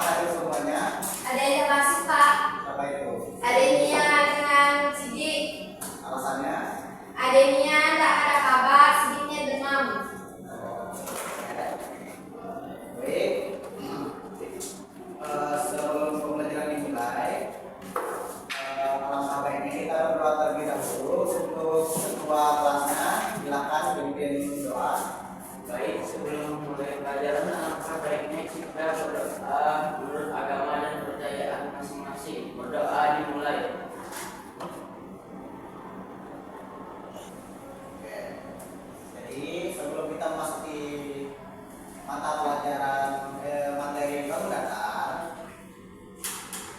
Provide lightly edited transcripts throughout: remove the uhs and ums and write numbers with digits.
hadir semuanya? Ada yang masuk, Pak. Siapa itu? Adanya dengan Sidik. Alasannya? Adanya tak ada kabar, Sidiknya demam. Baik. Sebelum pembelajaran dimulai, alangkah baiknya kita berdoa terlebih dahulu. Untuk ketua kelasnya, silakan pimpin doa. Baik, sebelum mulai pelajaran, alangkah baiknya kita berdoa menurut agama dan kepercayaan masing-masing. Berdoa dimulai. Oke. Jadi sebelum kita memasuki mata pelajaran materi bangun datar,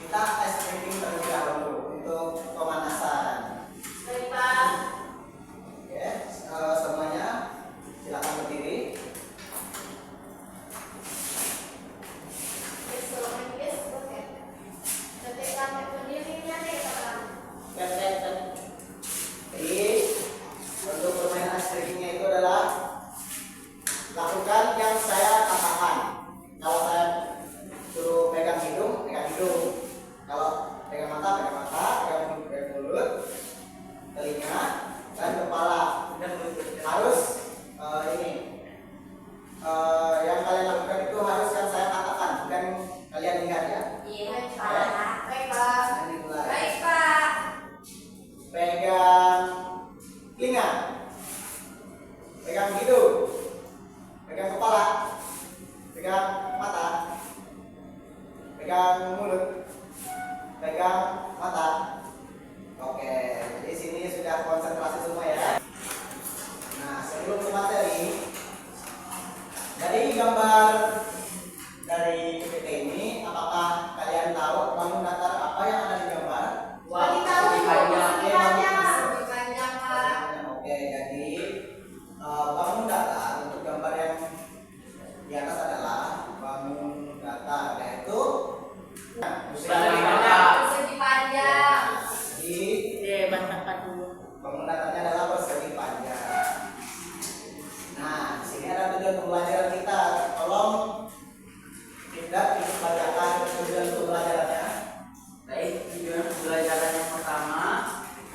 kita tes training terlebih dahulu untuk pemanasan. Baik, Pak. Oke, semuanya silakan berdiri. Jadi untuk permainan ice breakingnya itu adalah lakukan yang saya katakan. Kalau saya suruh pegang hidung, pegang hidung. Kalau pegang mata, pegang mulut, telinga, dan kepala. Harus ini yang kalian lakukan itu harus yang saya katakan, bukan kalian lihat ya. Iya, Pak. Baik, Pak. Ini mulai. Baik, Pak. Pegang telinga, pegang hidung, pegang kepala, pegang mata, pegang mulut, pegang mata. Oke, jadi sini sudah konsentrasi semua ya. Nah, sebelum ke materi, dari gambar dari PPT ini, apakah kalian tahu bangun datar apa yang ada di gambar? Bagi tahu Lebih itu panjang. lebih panjang, Pak. Oke, jadi bangun datar untuk gambar yang di atas adalah bangun datar, yaitu Persegi panjang. Jadi bangun datarnya adalah persegi panjang. Nah, di sini ada tujuan pembelajaran kita. Tolong tidak dibacakan tujuan pembelajarannya. Baik, tujuan pembelajaran yang pertama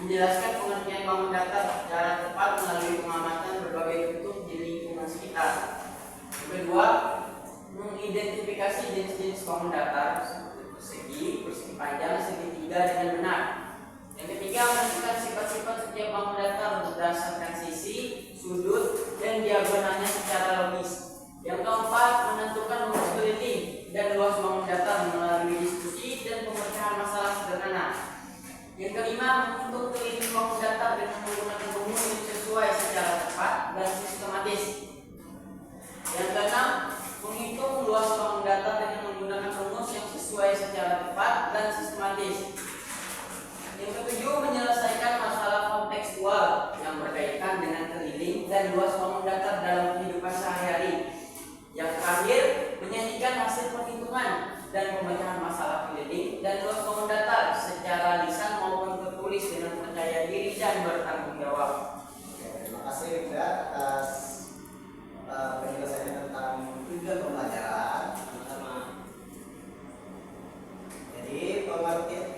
menjelaskan pengertian bangun datar secara tepat melalui pengamatan berbagai bentuk di lingkungan sekitar. Yang kedua, mengidentifikasi jenis-jenis bangun datar seperti persegi panjang, segitiga dengan benar. Yang ketiga, menentukan sifat-sifat setiap bangun datar berdasarkan sisi, sudut, dan diagonalnya secara logis. Yang keempat, menentukan rumus keliling dan luas bangun datar melalui diskusi dan pemecahan masalah sederhana. Yang kelima, menghitung keliling bangun datar dengan menggunakan rumus yang sesuai secara tepat dan sistematis. Yang keenam, menghitung luas bangun datar dengan menggunakan rumus yang sesuai secara tepat dan sistematis. Yang ketujuh, menyelesaikan masalah kontekstual yang berkaitan dengan keliling dan luas bangun datar dalam kehidupan sehari-hari. Yang terakhir, menyajikan hasil perhitungan dan pemecahan masalah keliling dan luas bangun datar secara lisan maupun tertulis dengan percaya diri dan bertanggung jawab. Oke, terima kasih Rinda atas penjelasannya tentang tujuan pembelajaran. Jadi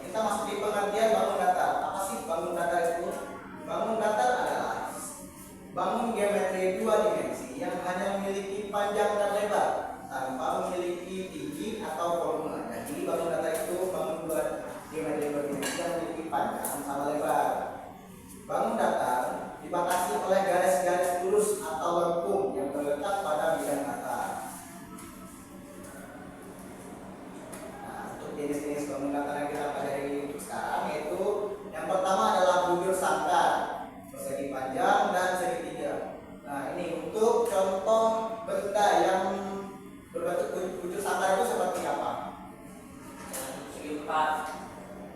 kita masuk di pengertian bangun datar. Apa sih bangun datar itu? Bangun datar adalah bangun geometri dua dimensi yang hanya memiliki panjang dan lebar tanpa memiliki tinggi atau volume. Jadi bangun datar itu bangun dua geometri dua dimensi yang memiliki panjang sama lebar. Bangun datar dibatasi oleh garis-garis lurus atau lengkung yang terletak pada bidang datar. Nah, untuk jenis-jenis bangun datar yang kita pelajari sekarang yaitu yang pertama adalah bujur sangkar, persegi panjang, dan segitiga. Nah, ini untuk contoh benda yang berbentuk bujur sangkar itu seperti apa? Segi empat.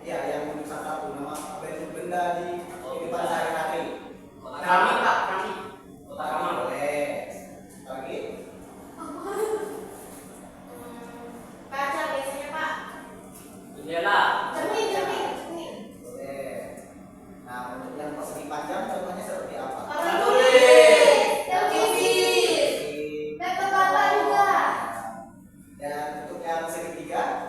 Ya, yang bujur sangkar itu nama bentuk benda di kehidupan sehari-hari. Kami Pak, kami. Kota kami. Boleh. Lagi? Kaca biasanya, Pak. Jendela. Cermin. Boleh. Nah, untuk yang persegi panjang contohnya seperti apa? Televisi. Laptop Bapak juga. Dan untuk yang segitiga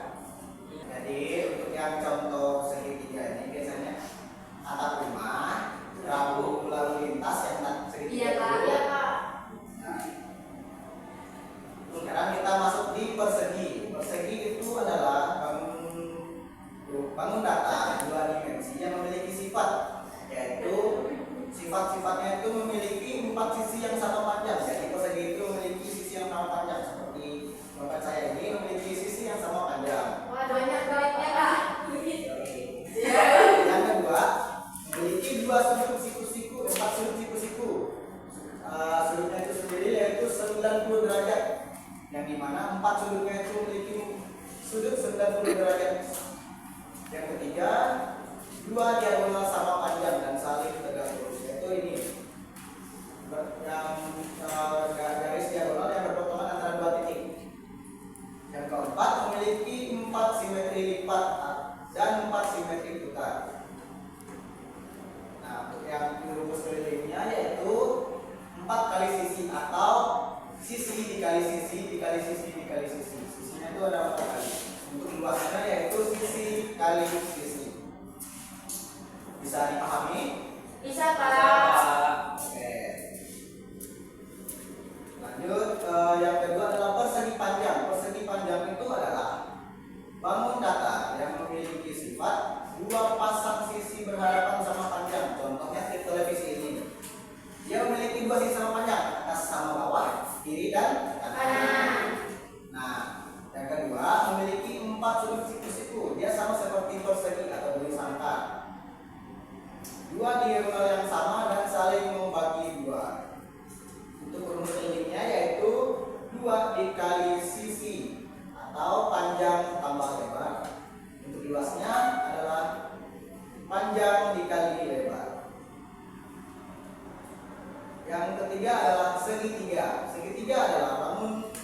derajat. Yang ketiga, dua diagonal sama panjang dan saling tegak lurus, yaitu ini yang garis diagonal yang berpotongan antara dua titik. Yang keempat, memiliki 4 simetri lipat dan 4 simetri putar. Nah, untuk yang rumus kelilingnya yaitu 4 kali sisi atau sisi dikali sisi dikali sisi dikali sisi. Sisinya itu ada 4 kali. Untuk luasnya yaitu sisi kali sisi. Bisa dipahami? Bisa, Pak. Oke. Lanjut, yang kedua adalah persegi panjang. Persegi panjang itu adalah bangun datar yang memiliki sifat dua pasang sisi berhadapan sama panjang. Contohnya di televisi ini. Dia memiliki dua sisi sama panjang, atas sama bawah, kiri dan kanan. Nah, yang kedua memiliki 4 sudut siku-siku. Dia sama seperti persegi atau buri sangkar. Dua diagonal yang sama dan saling membagi dua. Untuk rumus kelilingnya yaitu 2 dikali sisi atau panjang tambah lebar. Untuk luasnya adalah panjang dikali lebar. Yang ketiga adalah segitiga. Segitiga adalah bangun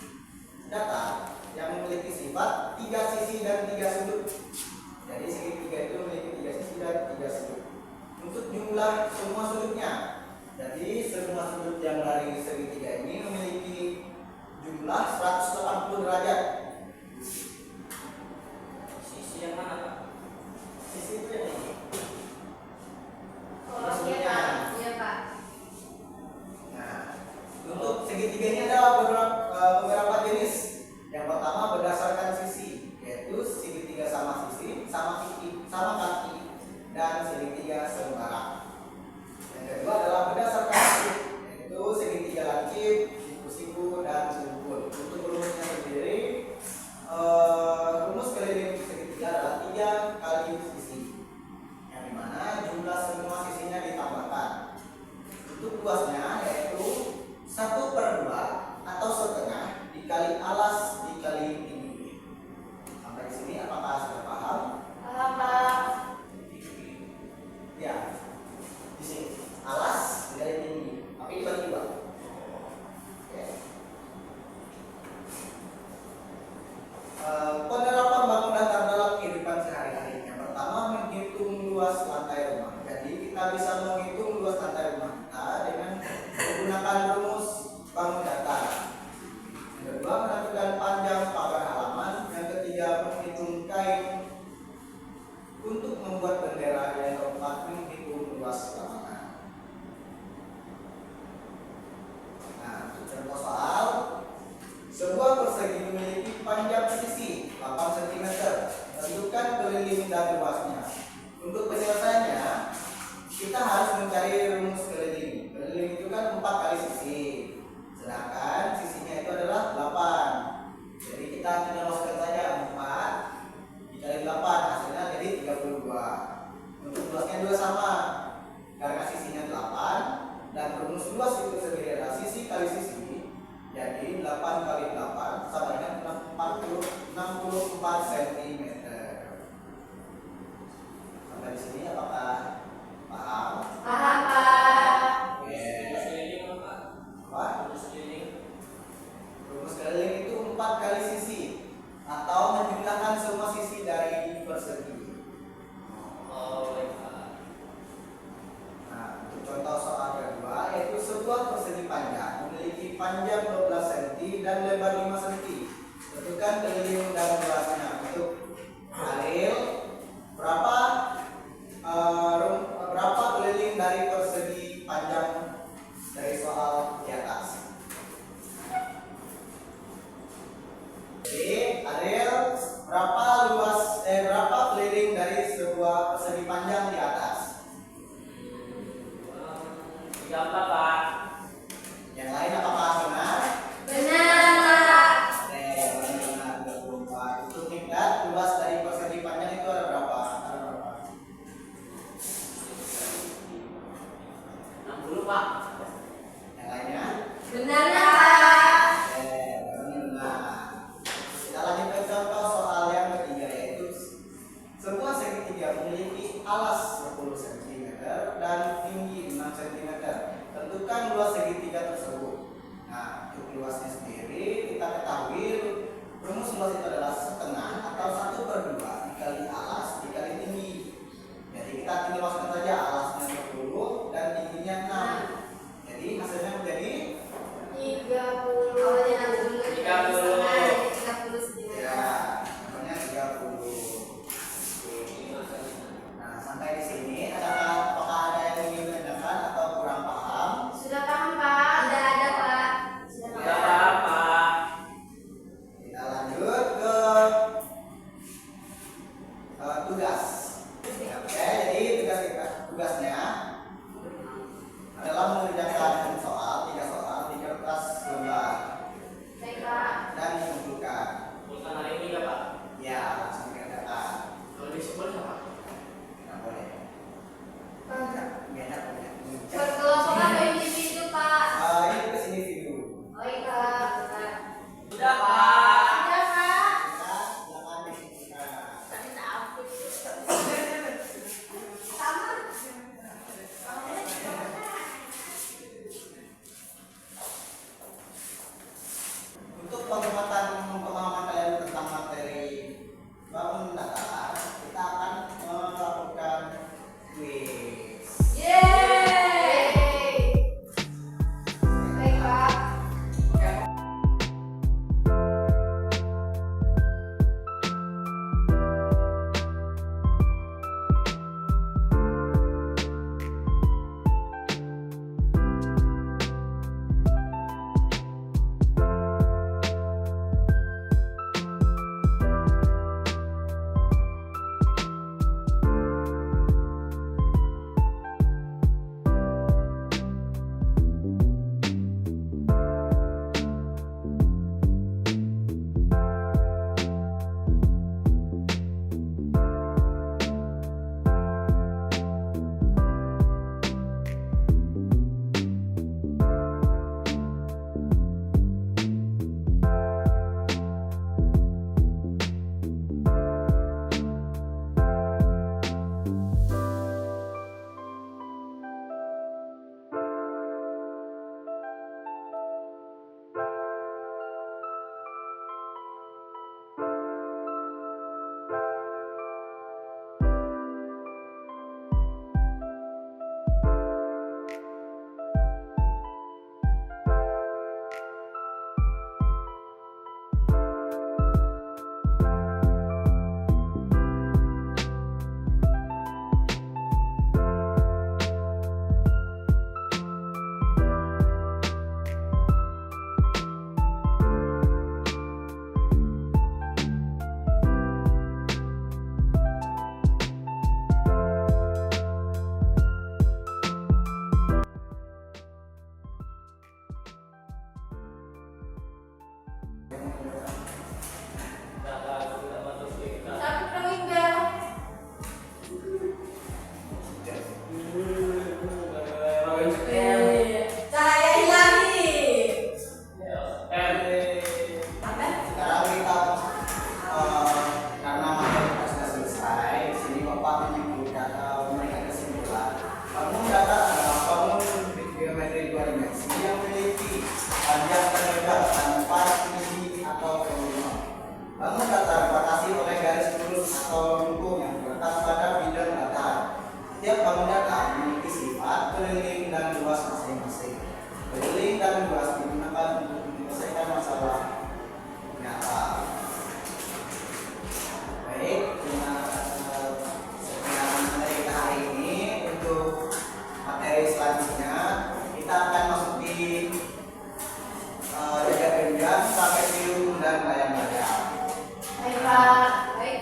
datar yang memiliki sifat 3 sisi dan 3 sudut. Jadi segitiga itu memiliki 3 sisi dan 3 sudut. Untuk jumlah semua sudutnya, jadi semua sudut yang dari segitiga ini memiliki jumlah 180 derajat. Sisi yang mana, Pak? Sisi itu yang ini. Oh, iya, Pak. Iya, Pak. Nah, untuk segitiga ini ada beberapa jenis. Yang pertama berdasarkan sisi, yaitu segitiga sama sisi, sama kaki, dan segitiga sembara. Yang kedua adalah berdasarkan sudut, yaitu segitiga lancip, siku-siku, dan sempul. Untuk rumusnya sendiri, rumus keliling segitiga adalah 3 kali sisi, yang dimana jumlah semua sisinya ditambahkan. Untuk luasnya yaitu 1/2 atau setengah dikali alas dikali tinggi. Sampai di sini apakah sudah paham? Paham, Pak. Ya, di sini alas dikali tinggi, tapi dibagi 2. Oke. Penerapan bangun datar dalam kehidupan sehari-hari. Yang pertama, menghitung luas lantai rumah. Jadi kita bisa menghitung luas lantai rumah kita dengan menggunakan rumus bangun datar. Yang kedua, menentukan panjang pagar halaman. Yang ketiga, menghitung kain untuk membuat bendera. Yang keempat, menghitung luas lapangan. Nah, untuk contoh soal, sebuah persegi memiliki panjang sisi 8 cm. Tentukan keliling dan luasnya. Untuk penyelesaiannya, kita harus mencari rumus keliling. Keliling itu kan 4 kali sisi, sedangkan sisinya itu adalah 8. Jadi kita tinggal masukkan saja 4 dikali 8, hasilnya jadi 32. Untuk luasnya juga sama, karena sisinya 8 dan rumus luas itu sendiri adalah sisi kali sisi. Jadi 8 kali 8 sama dengan 64 cm. Sampai di sini apakah paham? Paham, Pak. Oke. Keliling apa? Apa? Keliling. Rumus keliling itu 4 kali sisi atau menjumlahkan semua sisi dari persegi. Oh, baik, Pak. Nah, untuk contoh soal kedua yaitu sebuah persegi panjang memiliki panjang 12 cm dan lebar 5 cm. Tentukan keliling dan luasnya. Untuk Ariel, berapa keliling dari persegi panjang dari soal di atas? Jadi, Ariel, berapa keliling dari sebuah persegi panjang di atas? 34, Pak. Yang lain apakah benar? Benar, Pak. Benar 34. Untuk tingkat luas dari persegi panjang itu ada berapa? 60, Pak. Yang lainnya? Benar, Pak. Benar. Kita lanjut ke contoh soal yang ketiga yaitu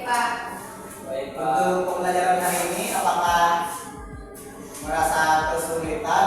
Pak. Baik, Pak. Untuk pembelajaran hari ini apakah merasa kesulitan